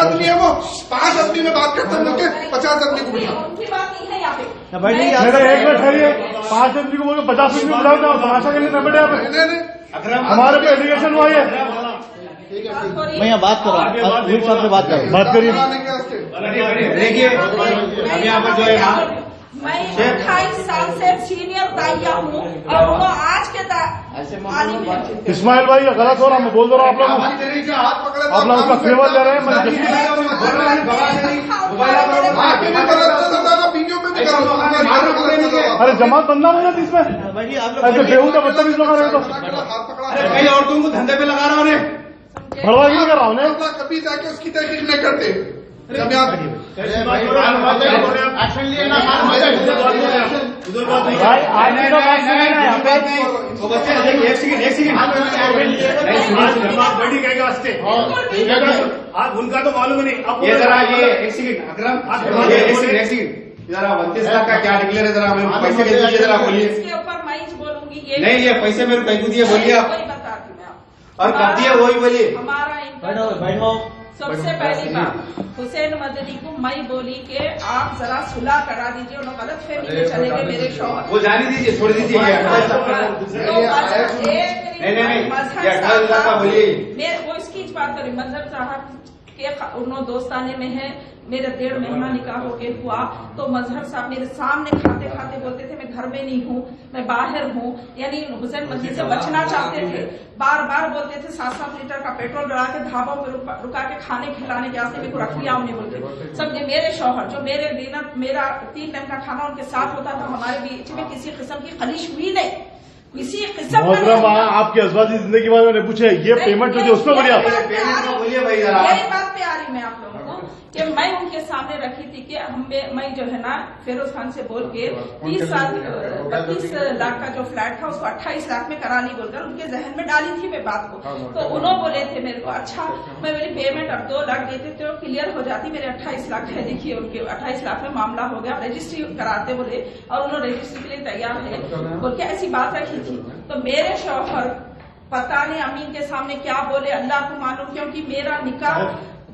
आदमी है वो, 5 आदमी में बात करते हैं, 50 आदमी को बिठा। उनकी बात नहीं है यहाँ पे। मेरा एक मिनट ठहरिए, 5 आदमी को बोल 50 आदमी बुलाओ, तमाशा करने न बैठे आप। हमारे पे एलिगेशन हुआ है, मैं यहाँ बात कर रहा हूँ, साहब से बात करो, बात करिए। देखिए अभी यहाँ पर जो है ना, मैं 28 साल से सीनियर दाइया हूँ और वो आज के इस्माइल भाई गलत हो रहा, मैं बोल दो रहा हूँ आप लोग उसका फेवर ले रहे हैं। अरे जमात बंदा हो जाती इसमें, ऐसे बेहूदा बदतमीज लोग आ रहे हो तो कई औरतों को धंधे पे लगा रहा हूँ, भरवा नहीं कर रहा हूँ। कभी जाके उसकी तहकीक नहीं करते। जब यहाँ भाई उनका तो मालूम नहीं। अब ये जरा ये एक सेकंड अकरम, एक सेकंड जरा 32 लाख का क्या डिक्लेयर है, जरा हमें पैसे दे दीजिए, जरा बोलिए। इसके ऊपर मैं ही बोलूंगी। नहीं ये पैसे मेरे को कहीं दिए, बोलिए आप, और कब दिए वही बोलिए। हमारा सबसे पहली बात हुसैन मदनी को मैं बोली कि आप जरा सुलह करा दीजिए, उन्होंने गलत फहमी में चले गए मेरे शौहर। वो जाने दीजिए, छोड़ दीजिए। नहीं, वो इसकी बात करी मजहर साहब के उन्होंने दोस्ताने में है, मेरा 1.5 महीना निकाह होके हुआ तो मजहर साहब मेरे सामने खाते खाते बोलते थे मैं घर में नहीं हूँ, मैं बाहर हूँ, यानी हुसैन मदनी से बचना चाहते थे। बार बार बोलते थे 7-7 लीटर का पेट्रोल डला के ढाबों में रुका के खाने खिलाने के वास्ते मेरे को रख लिया उन्हें बोलते। समझे मेरे शौहर जो मेरे डिनर मेरा 3 टाइम का खाना उनके साथ होता था, हमारे बीच में किसी किस्म की खलिश हुई नहीं, किसी किस्म का। आपकी अजवाजी जिंदगी के बारे में पूछे, ये पेमेंट जो उसमें बढ़िया बोलिए भाई जरा। मेरी बात पे आ रही मैं आप लोगों को कि मैं उनके सामने रखी थी कि मैं जो है ना फिरोज खान से बोल के 32 लाख का जो फ्लैट था उसको 28 लाख में करा ली बोलकर उनके जहन में डाली थी मैं बात को। तो उन्होंने बोले थे मेरे को अच्छा मैं मेरी पेमेंट अब 2 लाख देते तो क्लियर हो जाती, मेरे 28 लाख है, देखिए उनके 28 लाख में मामला हो गया, रजिस्ट्री कराते बोले और उन्होंने रजिस्ट्री के लिए तैयार है बोल के ऐसी बात रखी थी। तो मेरे शौहर पता नहीं अमीन के सामने क्या बोले अल्लाह को मालूम, क्योंकि मेरा निकाह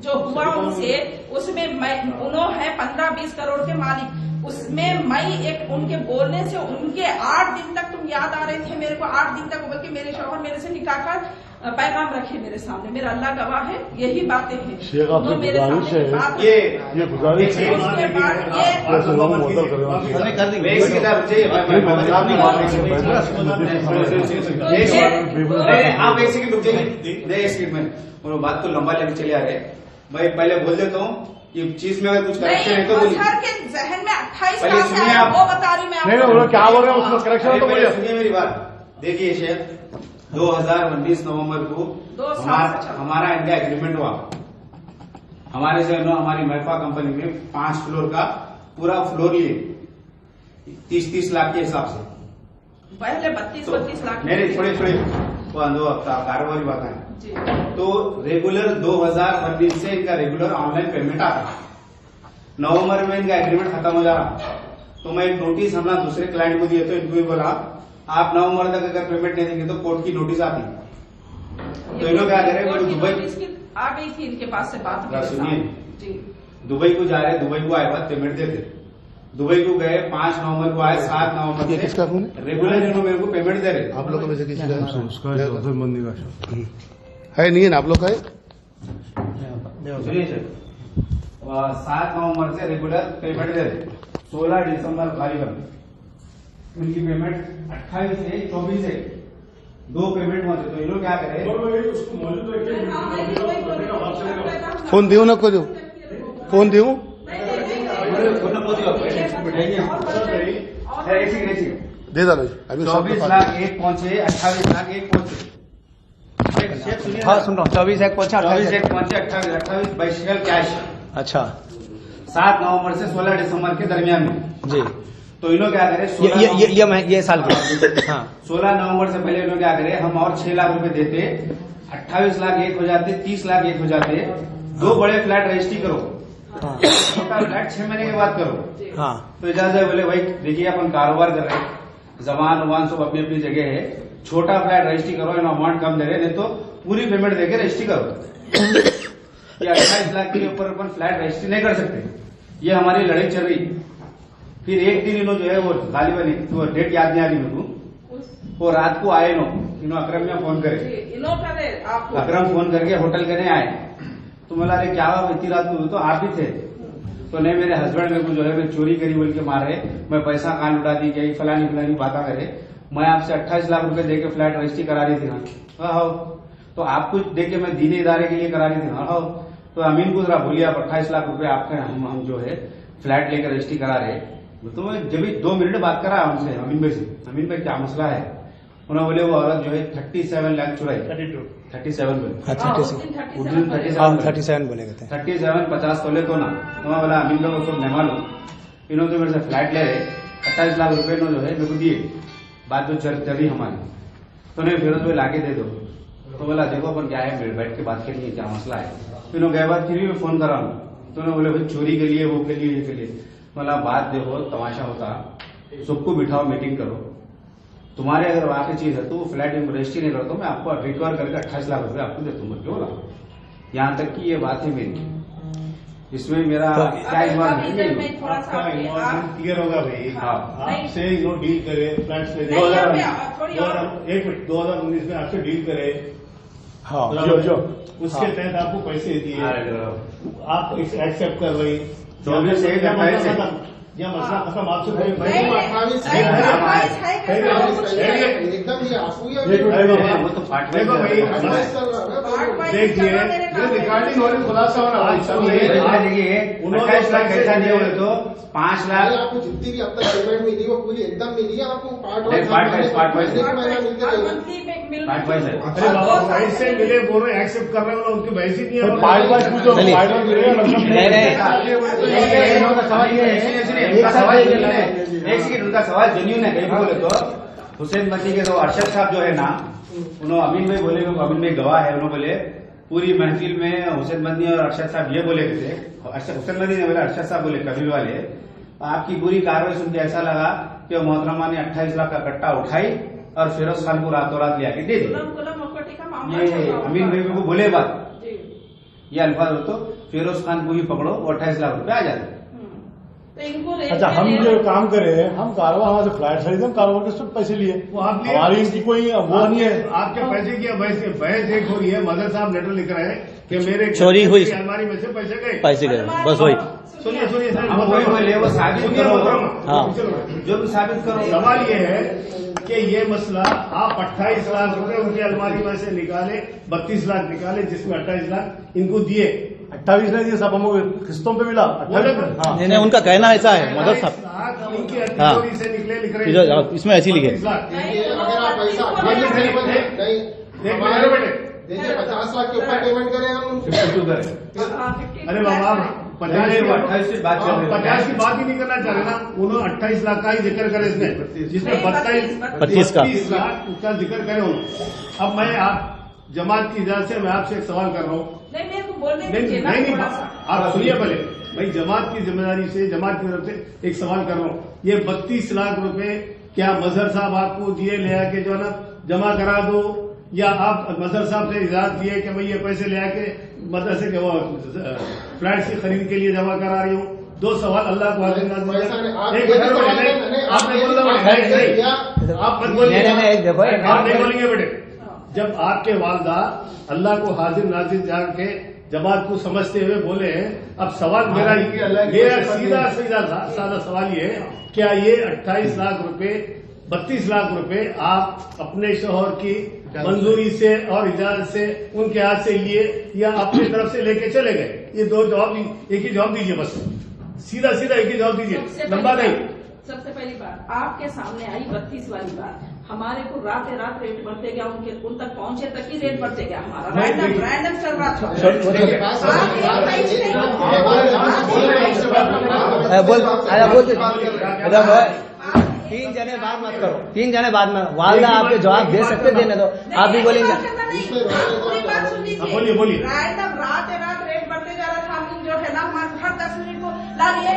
जो हुआ उनसे उसमें उन्होंने है 15-20 करोड़ के मालिक, उसमें मैं एक उनके बोलने से उनके 8 दिन तक तुम याद आ रहे थे मेरे को, 8 दिन तक बल्कि मेरे शौहर मेरे से निकाह का पैगाम रखे मेरे सामने, मेरा अल्लाह गवाह है यही बातें हैं। तो मेरे सामने ये गुजारिश है उसके बाद आप एक सेकंड रुक जाइए, बात तो लंबा लेके चले आ रहे। मैं पहले बोल देता हूँ ये चीज में अगर कुछ करेक्शन है तो बोलिए। के जहन में 28 पहले सुनिए आप, वो बता रही मैं नहीं क्या बोल रहे हैं उसमें करेक्शन तो बोलिए। सुनिए मेरी बात, देखिए शेख 2019 नवंबर को हमारा इनका एग्रीमेंट हुआ, हमारे से हमारी महफा कंपनी में 5 फ्लोर का पूरा फ्लोर लिए 30-30 लाख के हिसाब से, पहले 32-32 लाख मेरे थोड़े कारोबारी बताएं। तो रेगुलर 2019 से इनका रेगुलर ऑनलाइन पेमेंट आता है, नवंबर में इनका एग्रीमेंट खत्म हो जा रहा, तो मैं एक नोटिस हमने दूसरे क्लाइंट को दिए तो इनको भी बोला आप नवंबर तक अगर पेमेंट नहीं देंगे तो कोर्ट की नोटिस आती। तो इन्होंने क्या करे, दुबई आ गई थी इनके पास से बात, सुनिए दुबई को जा रहे, दुबई को आए बाद पेमेंट देते, दुबई को गए 5 नवंबर को आए, 7 नवंबर से रेगुलर इन्होंने मेरे को पेमेंट दे रहे। आप लोगों में से किसी का है नहीं है ना आप लोग का है? सुनिए सर 7 नवंबर से रेगुलर पेमेंट दे रहे, 16 दिसंबर खाली कर उनकी पेमेंट 28 से 24 से 2 पेमेंट होते, तो ये लोग क्या करें फोन दियो ना को फोन दियो दे दो अभी 24 लाख एक पहुंचे, 28 लाख एक पहुंचे। हाँ सुन रहा हूँ, 24 एक पहुंचा, 24 एक पहुंचे, 28 बाइसिकल कैश। अच्छा 7 नवंबर से 16 दिसंबर के दरमियान में जी। तो इन्होंने क्या करे ये साल के हाँ 16 नवंबर से पहले इन्होंने क्या करे, हम और 6 लाख रुपए देते, 28 लाख एक हो जाते, 30 लाख एक हो जाते, 2 बड़े फ्लैट रजिस्ट्री करो, छोटा फ्लैट 6 महीने के बाद करो। हाँ तो इजाजत बोले भाई देखिए अपन कारोबार कर रहे हैं, जबान उबान सब अपनी अपनी जगह है, छोटा फ्लैट रजिस्ट्री करो, इन अमाउंट कम दे रहे, नहीं तो पूरी पेमेंट देके रजिस्ट्री करो। कि 28 लाख के ऊपर अपन फ्लैट रजिस्ट्री नहीं कर सकते। ये हमारी लड़ाई चल रही। फिर एक दिन इन्हों जो है वो गालिबन वो डेट याद नहीं आ रही मेरे को, वो रात को आए इन्हों अकरम ने फोन करे, अकरम फोन करके होटल के नहीं आए तो बोला अरे क्या हुआ इतनी रात को, तो आप भी थे तो नहीं मेरे हस्बैंड मेरे को जो है मैं चोरी करी बोल के मारे, मैं पैसा कान उड़ा दी गई फलानी फलानी बातें करे, मैं आपसे 28 लाख रुपए देके फ्लैट रजिस्ट्री करा रही थी ना। हाँ तो आपको देके मैं दीनी इदारे के लिए करा रही थी। हाँ तो अमीन को जरा बोलिए आप 28 लाख रुपए आपके हम जो है फ्लैट लेकर रजिस्ट्री करा रहे। तो मैं जब 2 मिनट बात करा उनसे अमीन भाई से, अमीन भाई क्या मसला है, उन्होंने बोले वो औरत जो है 37 लाख चुराई, 37 बोले, 37 बोले गए थे, 37 50 तोले तो ना। तो मैं बोला अमीन भाई को नहीं मालूम, इन्होंने मेरे से फ्लैट ले रहे 28 लाख रुपए जो है मेरे को दिए, बात जो चली हमारी तो नहीं फिर तो लाके दे दो। तो बोला देखो अपन क्या है बैठ के बात करेंगे क्या मसला है। फिर गए बाद फिर भी फोन करा तो उन्होंने बोले भाई चोरी के लिए वो के लिए ये के लिए। बोला बात देखो तमाशा होता, सबको बिठाओ मीटिंग करो, तुम्हारे अगर वहां की चीज है तो वो फ्लैट रजिस्ट्री नहीं करता मैं आपको रिकवर करके 28 लाख रुपए आपको दे दूंगा। क्यों बोला यहाँ तक की ये बात है मेरी, इसमें मेरा क्या इन्वॉल्वमेंट आपका इन्वॉल्वमेंट क्लियर होगा भाई। हाँ आपसे जो डील करे फ्लैट्स ले 2019 में आपसे डील करे, हाँ जो उसके तहत आपको पैसे दिए, आप एक्सेप्ट कर रही, या मसला खत्म आपसे कोई एकदम ये असूया वो तो देखिए रिकॉर्डिंग हो रही खुलासा हो रहा है। देखिए 28 लाख कैसा दिए बोले तो 5 लाख आपको जितनी भी अब तक पेमेंट मिली वो पूरी एकदम मिली है आपको, पार्ट वाइज अरे बाबा वाइस से मिले बोल रहे एक्सेप्ट कर रहे हो उनकी वैसी नहीं है, पार्ट वाइज पूछो, एक सेकंड उनका सवाल जेन्यून है। कहीं बोले तो हुसैन मती के तो अरशद साहब जो है ना उन्होंने अमीन भाई बोले, अमीन भाई गवाह है, उन्होंने बोले पूरी महफिल में हुसैन मदनी और अरशद साहब ये बोले थे, हुसैन मदनी ने बोला अरशद साहब बोले कबीर वाले आपकी पूरी कार्रवाई सुन के ऐसा लगा कि मोहतरमा ने 28 लाख का कट्टा उठाई और फिरोज खान को रातों रात लिया के दे दी। ये अमीन भाई को बोले बात, ये अल्फाज हो तो फिरोज खान को ही पकड़ो 28 लाख रुपए आ जाते। अच्छा हम जो काम करे हम कारोबार हमारे फ्लैट खरीदे, हम कारोबार के सब पैसे लिए, हमारी इनकी कोई वो नहीं है। आपके पैसे की बहस एक हो रही है, मदर साहब लेटर लिख रहे हैं कि मेरे चोरी हुई, अलमारी में से पैसे गए बस वही। सुनिए सर, हम वही बोले वो साबित करो, हाँ जो भी साबित करो। सवाल ये है कि ये मसला आप 28 लाख रुपए उनकी अलमारी में से निकाले, 32 लाख निकाले जिसमें 28 लाख इनको दिए, 28 नहीं दिए सब हमको किस्तों पे मिला। नहीं उनका कहना ऐसा है मदद साहब, इनकी हाँ से निकले लिख रहे इसमें ऐसी लिखे अगर आप पैसा देखिए 50 लाख के ऊपर पेमेंट करें हम 52 करें। अरे बाबा 28 की बात कर रहे हैं, 50 की बात ही नहीं करना चाह रहे ना, उन्होंने 28 लाख का ही जिक्र करे इसमें, जिसमें 25 लाख उसका जिक्र करे उन्होंने। अब मैं आप जमात की इजाजत से मैं आपसे एक सवाल कर रहा हूँ, नहीं आप सुनिए पहले, भाई जमात की जिम्मेदारी से जमात की तरफ से एक सवाल कर रहा हूँ, ये 32 लाख रुपए क्या मजहर साहब आपको दिए ले आके जो है ना जमा करा दो, या आप मजहर साहब से इजाजत दिए कि भाई ये पैसे ले आके मदरसे के वो फ्लैट की खरीद के लिए जमा करा रही हूँ? दो सवाल अल्लाह को हाजिर आप नहीं बोलेंगे बेटे, जब आपके वालदा अल्लाह को हाजिर नाजिर जान के जमात को समझते हुए बोले हैं, अब सवाल मेरा सीधा सादा सवाल ये है, क्या ये 28 लाख रुपए 32 लाख रुपए आप अपने शोहर की मंजूरी से और इजाजत से उनके हाथ से लिए या अपनी तरफ से लेके चले गए? ये दो जवाब, एक ही जवाब दीजिए, बस सीधा एक ही जवाब दीजिए, लंबा नहीं। सबसे पहली बात आपके सामने आई 32 वाली बात, हमारे को रात रेट बढ़ते गया, उन तक पहुंचे तक ही रेट बढ़ते गया हमारा, रैंडम चल रहा था। 3 जने बात मत करो, 3 जने बाद में वालदा आपके जवाब दे सकते, देने दो, आप भी बोलेंगे। बोलिए रैंडम रात रेट बढ़ते जा रहा था, जो है ना हर 10 मिनट को ला लिए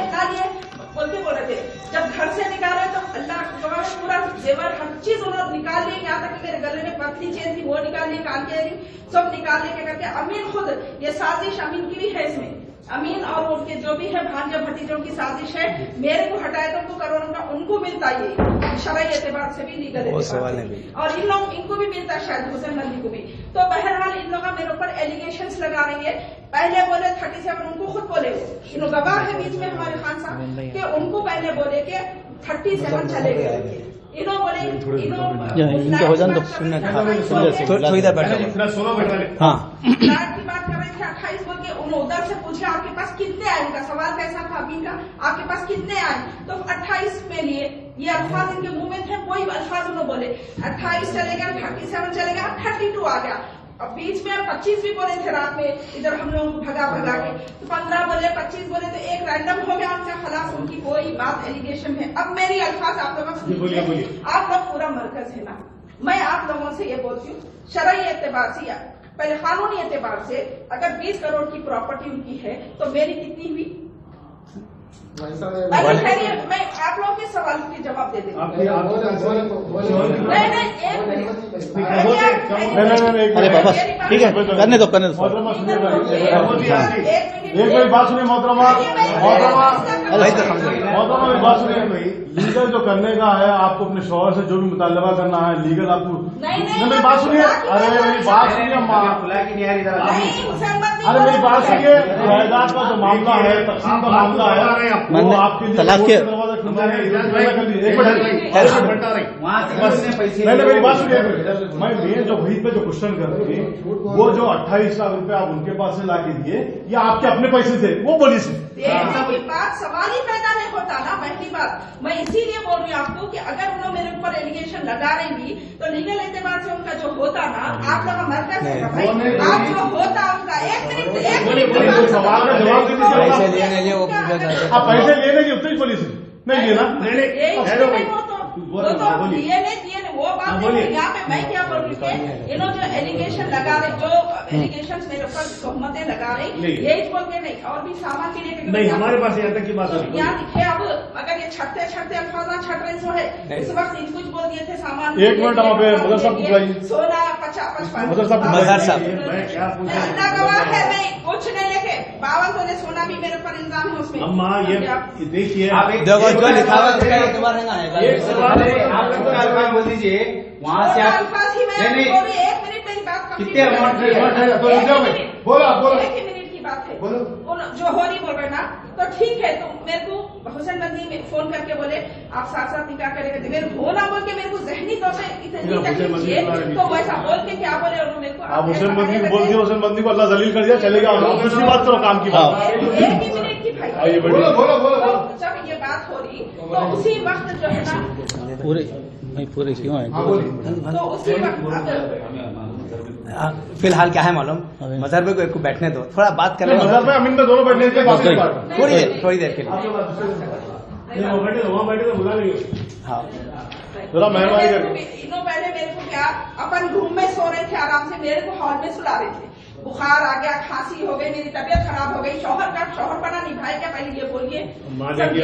बोल के बोल रहे थे, जब घर से निकाले तो अल्लाह गवाह पूरा जेवर हर चीज उन्होंने निकाल लिया, यहाँ तक कि मेरे गले में पतली चेन थी वो निकाल ली, कान के सब निकाल लेके करके अमीन खुद, ये साजिश अमीन की भी है इसमें, अमीन और उनके जो भी है भांजा भतीजों की साजिश है, मेरे को हटाए तो उनको करोड़ों का उनको मिलता ये शरई एतबार से भी लीगल एतबार से, और इन लोग इनको भी मिलता है शायद हुसैन नदी को भी। तो बहरहाल इन लोग मेरे ऊपर एलिगेशंस लगा रही है। पहले बोले 37, उनको खुद बोले, इन गवाह है बीच में हमारे खान साहब के, उनको पहले बोले के 37 चले गए, इन्हों बोले इनके हो जान तो सुनने थोड़ी देर बैठे सुनो बेटा। हाँ फ्लैट की बात कर रहे थे 28 बोल के, उन्होंने उधर से पूछे आपके पास कितने आए, उनका सवाल कैसा था अभी का, आपके पास कितने आए, तो 28 में लिए, ये अल्फाज इनके मुंह में थे, कोई अल्फाज उन्होंने बोले 28 चले गया, 37 चले गया, 32 आ गया। अब बीच में 25 भी बोले थे रात में, इधर हम लोग भगा के, तो 15 बोले, 25 बोले, तो एक रैंडम हो गया उनका, खलास उनकी कोई बात एलिगेशन है। अब मेरी अल्फाज आप लोगों से, आप लोग पूरा मरकज है ना, मैं आप लोगों से ये बोलती हूँ शरई एतबार से या पहले कानूनी एतबार से, अगर 20 करोड़ की प्रॉपर्टी उनकी है तो मेरी कितनी हुई? मैं आप लोगों के सवाल के जवाब दे देती हूँ। नहीं, अरे बाबा ठीक है, करने दो एक मेरी बात सुनिए मोहतरमा, मेरी बात सुनिए। लीगल जो करने का है, आपको अपने शौहर से जो भी मुतालबा करना है लीगल, आपको मेरी बात सुनिए, अरे मेरी बात सुनिए अम्मा, अरे मेरी बात सुनिए, जायदाद का जो मामला है, तकसीम का मामला है, वो आपके लिए तलाक के मैंने मेरी बात सुनिए, मैं मेन जो वही पे जो क्वेश्चन कर रही थी, वो जो 28 लाख रुपए आप उनके पास से ला के दिए या आपके अपने पैसे थे, वो बोली से की बात सवाल ही पैदा नहीं होता ना। पहली बात मैं इसीलिए बोल रही हूँ आपको कि अगर उन्होंने मेरे ऊपर एलिगेशन लगा रहेंगी तो लीगल एतबार से उनका जो होता ना, आप लोग का मरकज है भाई, आप जो होता उनका एक मिनट सवाल का जवाब दीजिए, पैसे लेने लिए वो आप पैसे लेने की उत्तर बोली से नहीं दिए ना, वो तो दिए नहीं दिए नहीं, वो बात नहीं। यहाँ पे मैं क्या बोल रही थी, इन्होंने जो एलिगेशन लगा रहे, जो एलिगेशन मेरे ऊपर तोहमतें लगा रही, यही बोल के नहीं, और भी सामान के लिए नहीं, हमारे पास यहाँ तक की बात नहीं। यहाँ दिखे अब अगर ये छटते अल्फाज छट रहे सो है, इस वक्त इनको कुछ बोल दिए थे सामान, एक मिनट हम मदर साहब को बुलाइए, 16 50 मदर साहब अल्लाह गवाह है, मैं कुछ नहीं लेके 52 तोले सोना भी मेरे ऊपर इल्जाम है उसमें। अम्मा ये देखिए, जो लिखा हुआ उसका एतबार है ना, आप बोल दीजिए वहाँ से आप एक मिनट मेरी बात कितने अमाउंट बोला एक ही मिनट की बात है, जो हो रही बोल रहे ना, तो ठीक है। तो मेरे को हुसैन नदी में फोन करके बोले आप साथ साथ निकाह करेंगे, मेरे को ना बोल के मेरे को जहनी तौर पर इतनी तकलीफ है, तो वैसा बोल के क्या बोले उन्होंने मेरे को, आप हुसैन बंदी को बोल दिया, हुसैन बंदी को अल्लाह जलील कर दिया, चलेगा। दूसरी बात करो काम की बात, एक ही मिनट की भाई, बोलो जब ये बात हो रही तो उसी वक्त जो है ना पूरे क्यों है, तो उसी वक्त फिलहाल क्या है मालूम, मजहर भाई को बैठने दो, थोड़ा बात कर मजहर भाई अमीन में दोनों बैठने के बाद थोड़ी देर के लिए। वहाँ बैठे तो बुला लीजिए, हाँ थोड़ा मेहरबानी करके। इन्हों पहले मेरे को क्या अपन रूम में सो रहे थे आराम से, मेरे को हॉल में सुला रहे थे, बुखार आ गया, खांसी हो गई, मेरी तबीयत खराब हो गई, शौहर पना निभाए क्या, पहले ये बोलिए समझिए।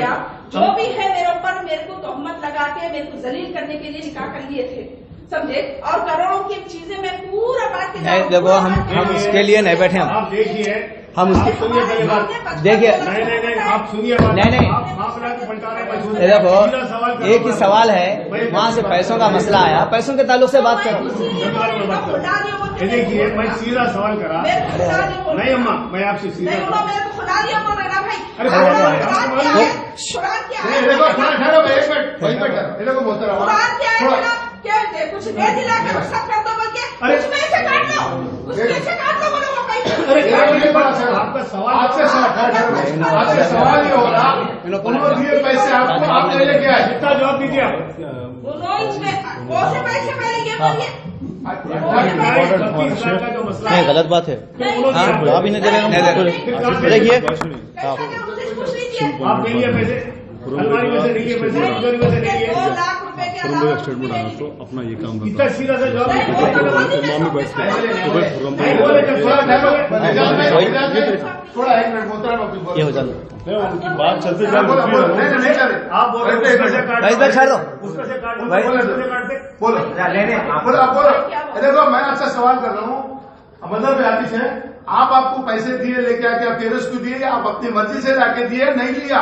जो भी है मेरे ऊपर, मेरे को तोहमत लगा के मेरे को जलील करने के लिए निकाह कर लिए थे, समझे, और करोड़ों की चीजें मैं पूरा बात के देखो हम उसके लिए नहीं बैठे, आप देखिए, हम उसके सुनिए पहले बात, देखिए नहीं आप सुनिए, नहीं देखो एक ही सवाल है, वहाँ से पैसों का मसला आया, पैसों के ताल्लुक से बात करो। देखिए मैं सीधा सवाल करा, नहीं अम्मा मैं आपसे सीधा, खुदा दिया बोल रहे ना भाई, अरे कुछ दे दिला के सब कर दो बोल के, उसमें से काट लो, उसमें से काट लो, बोलो वो पैसे। आपका सवाल आपसे सवाल ये होगा, उन्होंने दिए पैसे आपको, आप पहले क्या है, कितना जवाब दीजिए आप, कौन से पैसे पहले ये बोलिए, नहीं गलत बात है, जवाब ही नहीं दे रहे। देखिए आप ले लिए पैसे, अलमारी में से नहीं है पैसे, तिजोरी में से नहीं है। 2 लाख रुपए के खुरम अलावा भाई स्टेटमेंट आना तो अपना ये काम इतना सीधा सा जवाब नहीं, वो तो बोल ही नहीं मामी बैठ सकते। तो भाई खुरम नहीं बोले जब थोड़ा टाइम थोड़ा 1 मिनट बोलता है ये हो जाए उनकी बात चलते नहीं चले आप बोल रहे हो उसका से काट भाई, इस बार छोड़ दो। उसका से काट भाई, उसका से काट दे। बोलो बोलो आप बोलो। देखो मैं आपसे सवाल कर रहा हूँ, मतलब आतिश है, आपको पैसे दिए लेके आके आप पेरेंट्स को दिए या आप अपनी मर्जी से लाके दिए, नहीं लिया?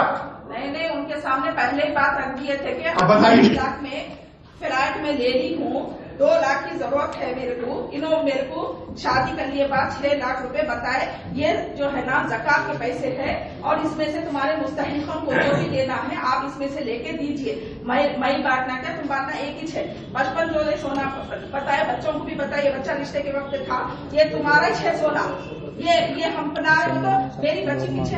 नहीं उनके सामने पहले ही बात रख दिए थे कि अब बताइए। 2 लाख में फ्लैट में ले ली हूँ, 2 लाख की जरूरत है मेरे को, इन्होंने मेरे को शादी कर लिए बाद 6 लाख रुपए बताए, ये जो है ना ज़कात के पैसे है और इसमें से तुम्हारे मुस्तहिकों को जो भी लेना है आप इसमें से लेके दीजिए, मैं बांटना क्या तुम बांटना एक ही है। 55 जो है सोना बताया, बच्चों को भी बताया, बच्चा रिश्ते के वक्त था, ये तुम्हारा ही है सोना, ये हम बना रहे हो तो मेरी बच्ची पीछे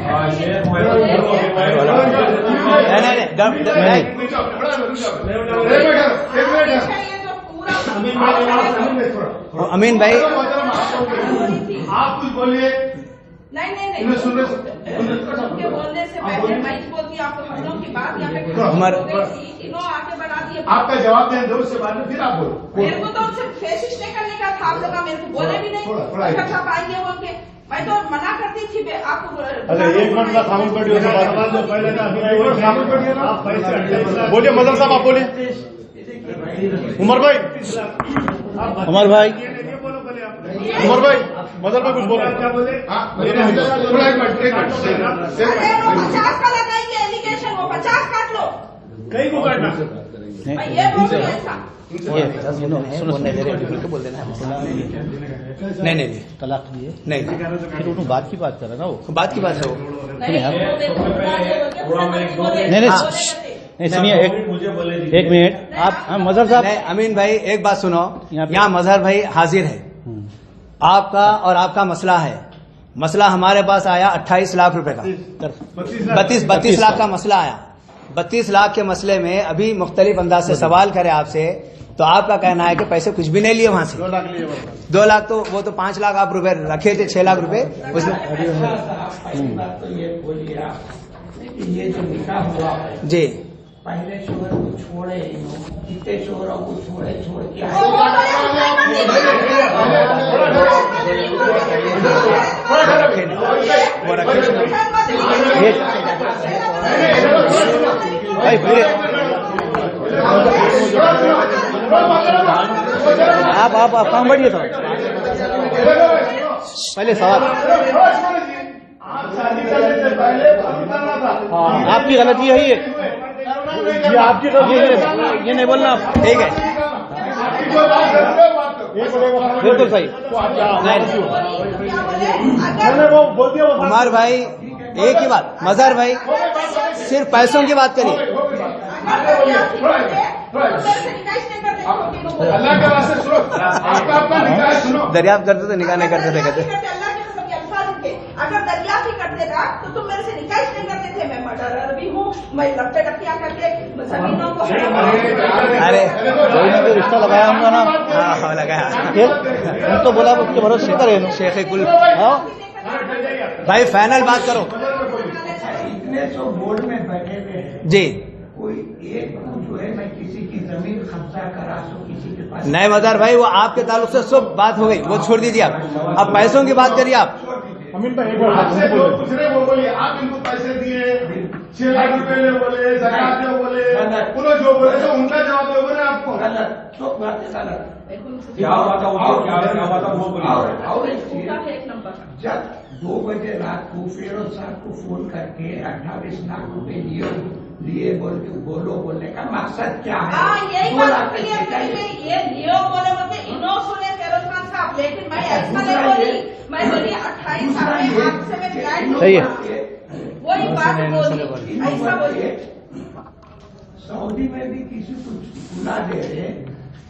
अमीन भाई आप कुछ बोलिए। नहीं उनके बोलने से पहले मैं बोलती आपको हम लोग की बात यहाँ पे उमर इन्होंने आके बना दिए। आपका जवाब दें दो, उसके बाद में फिर आप बोलो। मेरे को तो उनसे फेसिस नहीं करने का था, आप लोग मेरे को बोले भी नहीं अच्छा पाएंगे बोल के, मैं तो मना करती थी आपको। अगर 1 मिनट का खामोश बैठिए तो सवाल जो पहले था अभी खामोश बैठिए ना। आप पैसे 28 लाख बोलिए मदर साहब, आप बोलिए। उमर भाई, उमर भाई, ये बोलो पहले आप। उमर भाई, मदर भाई कुछ बोल रहे क्या बोले? हाँ, थोड़ा एक मिनट अरे वो 50 का लगाएंगे एलिगेशन, वो 50 काट लो, कहीं को काटना मैं ये बोल रही हूँ ऐसा। सुनो बोलने दे रहे बोल देना नहीं तलाक दिए नहीं फिर उन्होंने बात की बात कर रहा ना वो बात की बात है वो नहीं सुनिए एक मिनट आप मजहर साहब। अमीन भाई एक बात सुनो, यहाँ मजहर भाई हाजिर है, आपका और आपका मसला है, मसला हमारे पास आया 28 लाख रुपए का, 32 लाख का मसला आया। 32 लाख के मसले में अभी मुख्तलिफ अंदाज से सवाल करे आपसे, तो आपका कहना है कि पैसे कुछ भी नहीं लिए वहां से। 2 लाख लिए 2 लाख तो वो तो 5 लाख आप रुपए रखे थे, 6 लाख रुपए उसमें। ये जो निकाह हुआ जी पहले शोहर को छोड़े, कितने शोहरों को छोड़े, छोड़ के वो रखे भाई पूरे आप काम बढ़िए तो पहले सवाल आप शादी करने से पहले करना था। आपकी गलती है ये आपकी गलती है, ये नहीं बोलना आप। ठीक है बिल्कुल सही। उमर भाई एक ही बात, मजहर भाई सिर्फ पैसों की बात करिए। अल्लाह के वास्ते सुनो, आपका निकाह सुनो। दरियाफ्त करते थे, निकाह नहीं करते थे कहते। अगर दरियाफ्त ही करते था तो तुम मेरे से निकाह नहीं करते थे, मैं मर्डरर भी हूँ, मैं लपटे टपटियां करके जमीनों को अरे कोई ना कोई रिश्ता लगाया होगा ना। हाँ लगाया, तो बोला उसके भरोसे करे शेख कुल। भाई फाइनल बात करो इतने जो बोर्ड में बैठे हुए हैं, जी। कोई एक को जो है मैं किसी की जमीन कब्जा करा सो किसी के पास नहीं मदार भाई, वो आपके ताल्लुक से सब बात हो गई, वो छोड़ दीजिए आप, अब पैसों की बात करिए आप। अमीन भाई एक बार आपसे जो पूछ रहे वो बोलिए, आप इनको पैसे दिए 6 लाख रुपए ले बोले, ज़कात ले बोले, उन्होंने जो बोले तो उनका जवाब दो बोले आपको। गलत तो बात है, गलत क्या हुआ था वो बोलिए। और एक नंबर जब 2 बजे रात को फिरोज साहब को फोन करके 28 लाख रुपए लिए बोलने का मकसद क्या है? हाँ यही 2 लाख बात क्लियर करिए, ये लियो बोले बोलते इनो सुने फिरोज खान साहब, लेकिन मैं ऐसा नहीं बोली, मैं बोली 28 साल में आपसे मैं फ्लैट सही है। वही बात बोली, ऐसा बोलिए। सऊदी में भी किसी को बुला दे रहे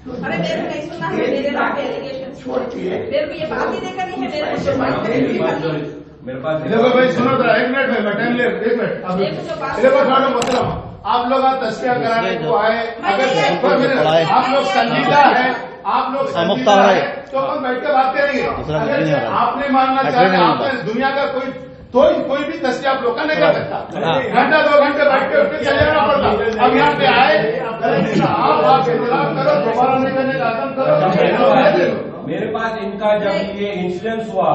तो अरे मेरे को नहीं सुनना है, मेरे नाम पे एलिगेशन छोड़ती है। मेरे को ये बात ही नहीं करनी है, मेरे को जो बात करनी है देखो भाई सुनो तो 1 मिनट में मैं टाइम ले 1 मिनट। अब देखो थोड़ा मतलब आप लोग तस्करा कराने को आए, अगर आप लोग संजीदा है, आप लोग संजीदा है तो हम बैठ कर बात करेंगे। अगर आपने मानना चाहे, आपने दुनिया का कोई तो कोई भी तस्वीर आप लोग का नहीं कर सकता। घंटा 2 घंटे बैठ के उठ के चले जाना पड़ता। अब यहाँ पे आए आप इंतजाम करो, दोबारा नहीं करने का आदम करो। मेरे पास इनका जब ये इंसिडेंस हुआ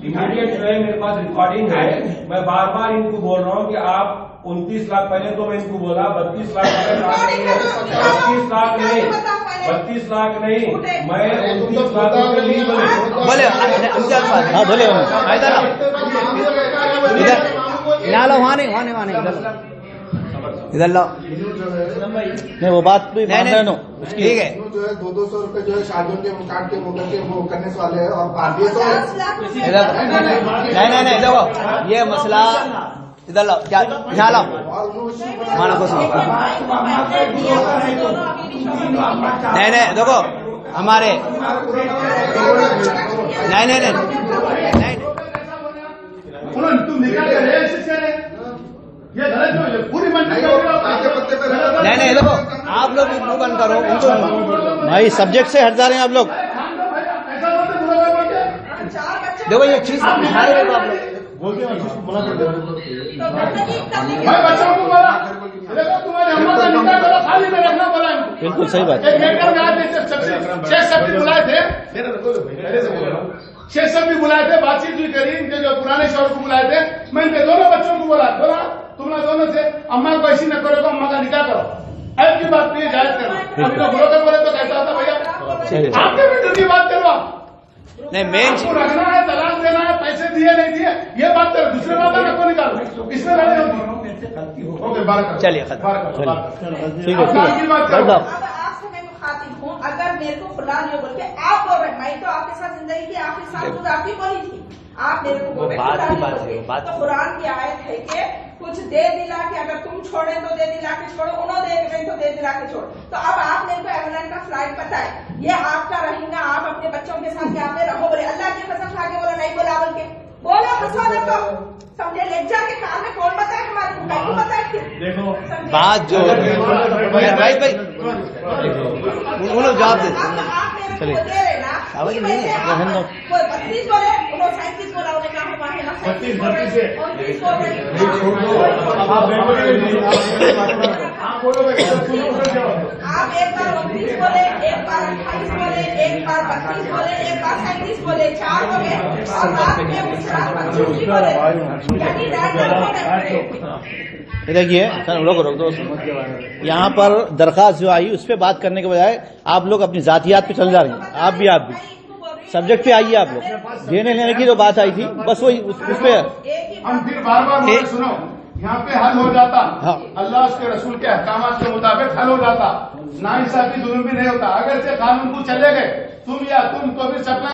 इमीडिएट जो है मेरे पास रिकॉर्डिंग है। मैं बार बार इनको बोल रहा हूँ कि आप 29 लाख, पहले तो मैं इनको बोला 32 लाख, 32 लाख नहीं, 32 लाख नहीं, मैं 29 लाख रुपए नहीं बोले हाँ बोले इधर यहाँ लो, वहाँ नहीं इधर लाओ। नहीं वो बात भी ठीक है। जो है 200 रुपए जो है शादियों के काट के मुकर के वो करने वाले है और भारतीय तो नहीं देखो ये मसला इधर लाओ, क्या यहाँ लाओ माना को सुनो। नहीं देखो हमारे नहीं तुम निकाल के रहे ये गलत क्यों है? पूरी मंडी नहीं देखो आप लोग मुंह बंद करो उनको भाई, सब्जेक्ट से हट जा रहे हैं आप लोग। देखो ये चीज बिठा रहे हो आप लोग। भाई बच्चों को बोला देखो तुम्हारे अम्मा का निकाल करो, खाली में रखना बोला इनको। बिल्कुल सही बात। एक मेटर में आए थे, 6 सब बुलाए थे, 6 सब भी बुलाए थे, बातचीत भी करी। इनके जो पुराने शौर को बुलाए थे, मैं इनके दोनों बच्चों को बोला तुम लोग दोनों से अम्मा को ऐसी न करो तो अम्मा का निकाह करो। ऐप की बात नहीं जायज करना। अभी तो ब्रोकर बोले तो कैसा होता भैया? आपके बेटे की बात करो आप। नहीं मेन आपको रखना है, तलाक देना है, पैसे दिए नहीं दिए, ये बात करो। दूसरे बात है को निकालो, इसमें लड़ाई होती। ओके बार चलिए ठीक है अब आपसे मैं मुखातिब हूँ। अगर मेरे को खुला नहीं बोल के आप बोल रहे, मैं तो आपके साथ जिंदगी की आपके साथ गुजारती बोली थी, आप मेरे को बोल रहे तो कुरान की आयत है कि कुछ दे दिला के अगर तुम छोड़े तो दे दिला के छोड़ो, उन्होंने दे गए तो दे दिला के छोड़ो। तो अब आप मेरे को इंग्लैंड का फ्लाइट पता है, ये आपका रहेगा, आप अपने बच्चों के साथ यहाँ पे रहो। बोले अल्लाह की कसम खा के बोला नहीं बोला बोल के बोलो हंसवा देखो समझे लज्जा के कान में कौन बताए हमारे को बताए। देखो बात जो भाई वो लोग जवाब आप मेरे को दे रहे ना, कोई 32 बोले, उन्होंने 37 बोला, उन्हें कहा हुआ है ना 37 बोल रहे, 29 बोल रहे। आप एक बार 29 बोले, एक बार 28 बोले, एक बार 32 बोले, एक बार 37 बोले, 4 हो गए और बाद में बोले। देखिए रोक दो। यहाँ पर दरखास्त जो आई उस पर बात करने के बजाय आप लोग अपनी जातियात पे चल जा रही हैं। आप भी सब्जेक्ट पे आइए। आप लोग देने लेने की जो बात आई थी बस वही उस पे हम फिर बार सुनो, यहाँ पे हल हो जाता। हाँ। अल्लाह उसके रसूल के अहकामात के मुताबिक हल हो जाता, नाइंसाफी जुल्म भी नहीं होता। अगर से कानून को चले गए तुम या तुम तो फिर सपना